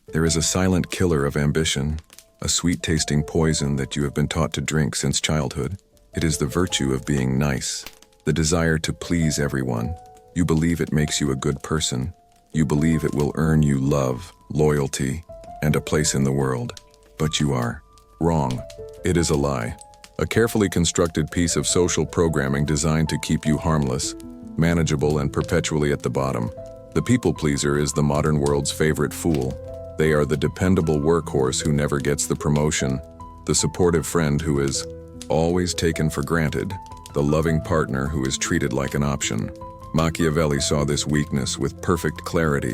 There is a silent killer of ambition, a sweet-tasting poison that you have been taught to drink since childhood. It is the virtue of being nice, the desire to please everyone. You believe it makes you a good person. You believe it will earn you love, loyalty, and a place in the world. But you are wrong. It is a lie. A carefully constructed piece of social programming designed to keep you harmless, manageable, and perpetually at the bottom. The people pleaser is the modern world's favorite fool. They are the dependable workhorse who never gets the promotion, the supportive friend who is always taken for granted, the loving partner who is treated like an option. Machiavelli saw this weakness with perfect clarity.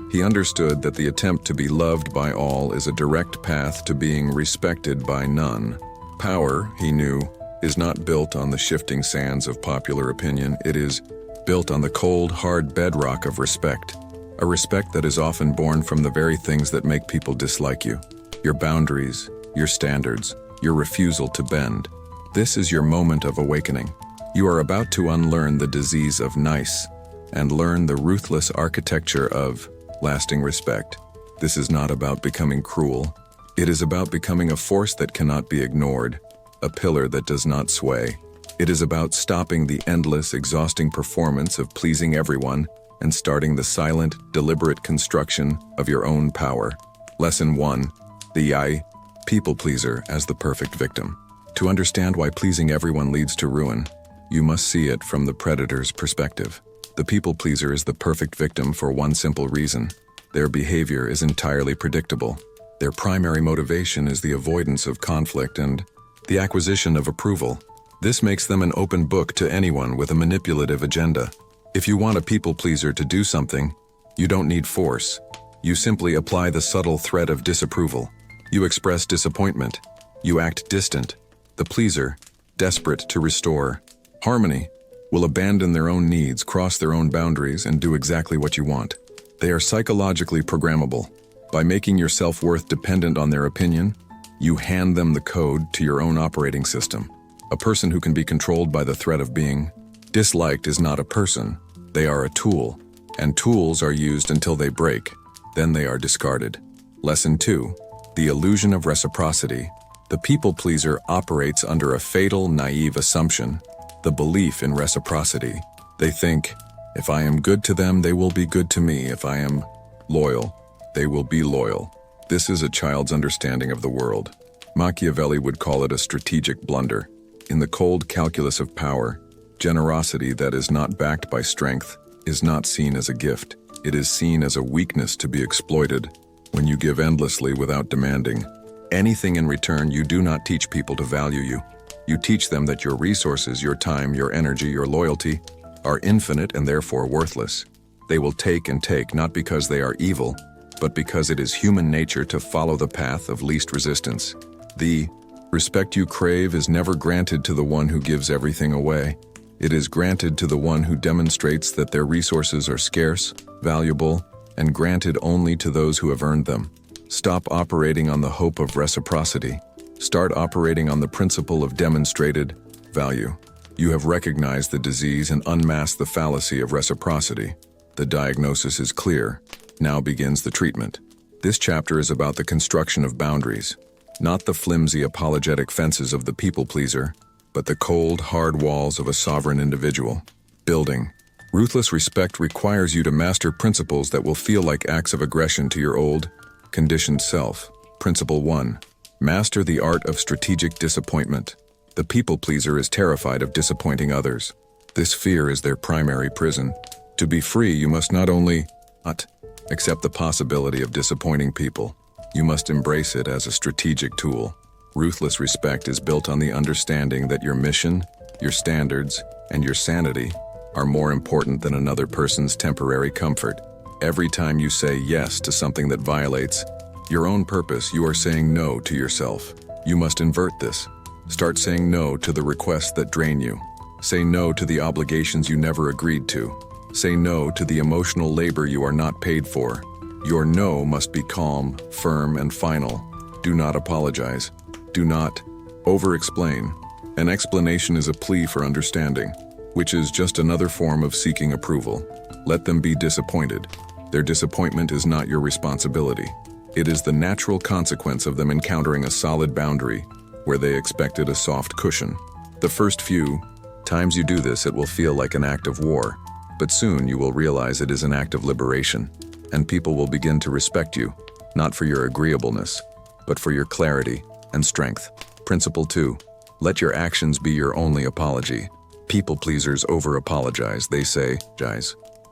He understood that the attempt to be loved by all is a direct path to being respected by none. Power, he knew, is not built on the shifting sands of popular opinion. It is built on the cold, hard bedrock of respect. A respect that is often born from the very things that make people dislike you. Your boundaries, your standards, your refusal to bend. This is your moment of awakening. You are about to unlearn the disease of nice and learn the ruthless architecture of lasting respect. This is not about becoming cruel. It is about becoming a force that cannot be ignored, a pillar that does not sway. It is about stopping the endless, exhausting performance of pleasing everyone and starting the silent, deliberate construction of your own power. Lesson 1. The people pleaser as the perfect victim. To understand why pleasing everyone leads to ruin, you must see it from the predator's perspective. The people pleaser is the perfect victim for one simple reason. Their behavior is entirely predictable. Their primary motivation is the avoidance of conflict and the acquisition of approval. This makes them an open book to anyone with a manipulative agenda. If you want a people pleaser to do something, you don't need force. You simply apply the subtle threat of disapproval. You express disappointment. You act distant. The pleaser, desperate to restore harmony, will abandon their own needs, cross their own boundaries, and do exactly what you want. They are psychologically programmable. By making your self-worth dependent on their opinion, you hand them the code to your own operating system. A person who can be controlled by the threat of being disliked is not a person. They are a tool, and tools are used until they break. Then they are discarded. Lesson 2. The illusion of reciprocity. The people pleaser operates under a fatal, naive assumption, the belief in reciprocity. They think, if I am good to them, they will be good to me. If I am loyal, they will be loyal. This is a child's understanding of the world. Machiavelli would call it a strategic blunder. In the cold calculus of power, generosity that is not backed by strength is not seen as a gift. It is seen as a weakness to be exploited. When you give endlessly without demanding anything in return, you do not teach people to value you. You teach them that your resources, your time, your energy, your loyalty are infinite and therefore worthless. They will take and take, not because they are evil, but because it is human nature to follow the path of least resistance. The respect you crave is never granted to the one who gives everything away. It is granted to the one who demonstrates that their resources are scarce, valuable, and granted only to those who have earned them. Stop operating on the hope of reciprocity. Start operating on the principle of demonstrated value. You have recognized the disease and unmasked the fallacy of reciprocity. The diagnosis is clear. Now begins the treatment. This chapter is about the construction of boundaries, not the flimsy apologetic fences of the people pleaser, but the cold, hard walls of a sovereign individual. Building. Ruthless respect requires you to master principles that will feel like acts of aggression to your old, conditioned self. Principle 1. Master the art of strategic disappointment. The people pleaser is terrified of disappointing others. This fear is their primary prison. To be free, you must not only not accept the possibility of disappointing people, you must embrace it as a strategic tool. Ruthless respect is built on the understanding that your mission, your standards, and your sanity are more important than another person's temporary comfort. Every time you say yes to something that violates your own purpose, you are saying no to yourself. You must invert this. Start saying no to the requests that drain you. Say no to the obligations you never agreed to. Say no to the emotional labor you are not paid for. Your no must be calm, firm, and final. Do not apologize. Do not over-explain. An explanation is a plea for understanding, which is just another form of seeking approval. Let them be disappointed. Their disappointment is not your responsibility. It is the natural consequence of them encountering a solid boundary where they expected a soft cushion. The first few times you do this, it will feel like an act of war, but soon you will realize it is an act of liberation, and people will begin to respect you, not for your agreeableness, but for your clarity and strength. Principle 2. Let your actions be your only apology. People pleasers over-apologize. They say,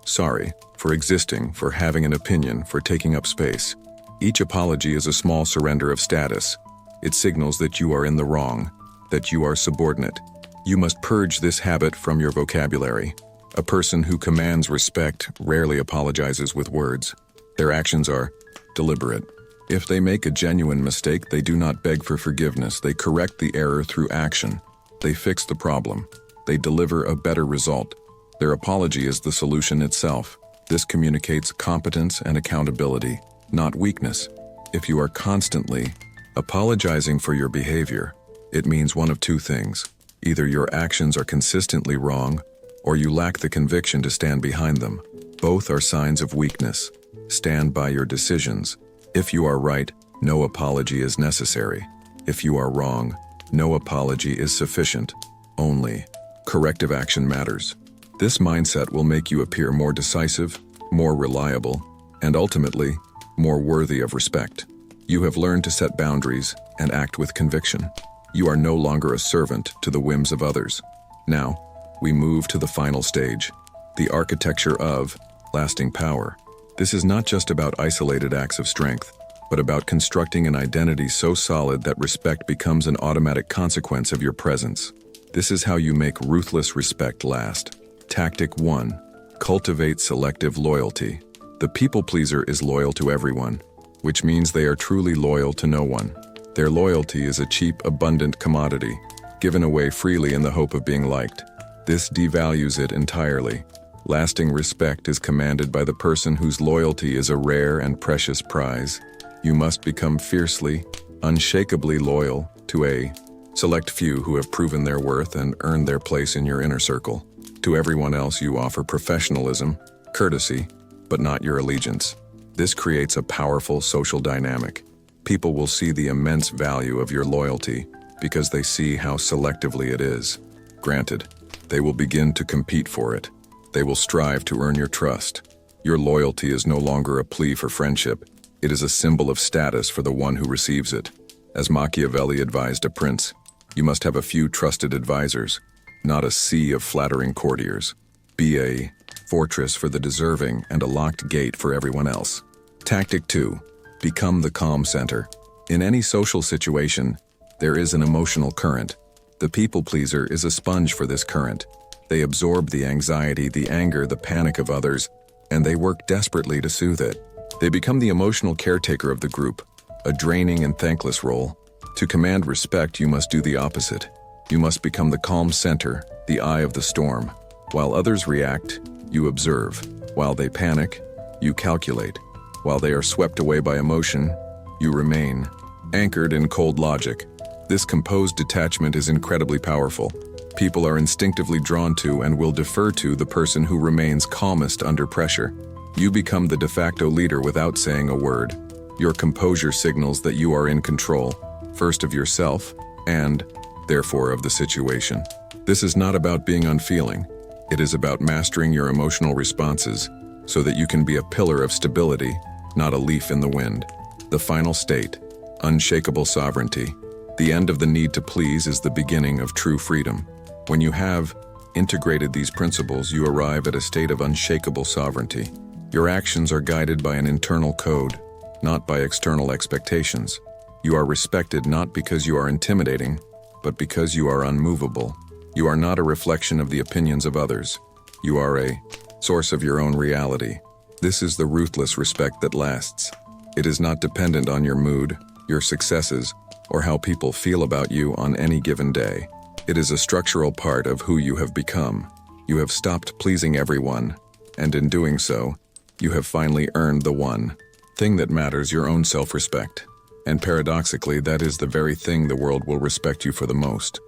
sorry, for existing, for having an opinion, for taking up space. Each apology is a small surrender of status. It signals that you are in the wrong, that you are subordinate. You must purge this habit from your vocabulary. A person who commands respect rarely apologizes with words. Their actions are deliberate. If they make a genuine mistake, they do not beg for forgiveness. They correct the error through action. They fix the problem. They deliver a better result. Their apology is the solution itself. This communicates competence and accountability, not weakness. If you are constantly apologizing for your behavior, it means one of two things. Either your actions are consistently wrong, or you lack the conviction to stand behind them. Both are signs of weakness. Stand by your decisions. If you are right, no apology is necessary. If you are wrong, no apology is sufficient. Only corrective action matters. This mindset will make you appear more decisive, more reliable, and ultimately, more worthy of respect. You have learned to set boundaries and act with conviction. You are no longer a servant to the whims of others. Now, we move to the final stage, the architecture of lasting power. This is not just about isolated acts of strength, but about constructing an identity so solid that respect becomes an automatic consequence of your presence. This is how you make ruthless respect last. Tactic 1. Cultivate selective loyalty. The people pleaser is loyal to everyone, which means they are truly loyal to no one. Their loyalty is a cheap, abundant commodity, given away freely in the hope of being liked. This devalues it entirely. Lasting respect is commanded by the person whose loyalty is a rare and precious prize. You must become fiercely, unshakably loyal to a select few who have proven their worth and earned their place in your inner circle. To everyone else, you offer professionalism, courtesy, but not your allegiance. This creates a powerful social dynamic. People will see the immense value of your loyalty because they see how selectively it is. Granted, they will begin to compete for it. They will strive to earn your trust. Your loyalty is no longer a plea for friendship. It is a symbol of status for the one who receives it. As Machiavelli advised a prince, you must have a few trusted advisors, not a sea of flattering courtiers. Be a fortress for the deserving and a locked gate for everyone else. Tactic 2. Become the calm center. In any social situation, there is an emotional current. The people pleaser is a sponge for this current. They absorb the anxiety, the anger, the panic of others, and they work desperately to soothe it. They become the emotional caretaker of the group, a draining and thankless role. To command respect, you must do the opposite. You must become the calm center, the eye of the storm. While others react, you observe. While they panic, you calculate. While they are swept away by emotion, you remain, anchored in cold logic. This composed detachment is incredibly powerful. People are instinctively drawn to and will defer to the person who remains calmest under pressure. You become the de facto leader without saying a word. Your composure signals that you are in control, first of yourself, and, therefore, of the situation. This is not about being unfeeling. It is about mastering your emotional responses so that you can be a pillar of stability, not a leaf in the wind. The final state, unshakable sovereignty. The end of the need to please is the beginning of true freedom. When you have integrated these principles, you arrive at a state of unshakable sovereignty. Your actions are guided by an internal code, not by external expectations. You are respected not because you are intimidating, but because you are unmovable. You are not a reflection of the opinions of others. You are a source of your own reality. This is the ruthless respect that lasts. It is not dependent on your mood, your successes, or how people feel about you on any given day. It is a structural part of who you have become. You have stopped pleasing everyone, and in doing so, you have finally earned the one thing that matters, your own self-respect. And paradoxically, that is the very thing the world will respect you for the most.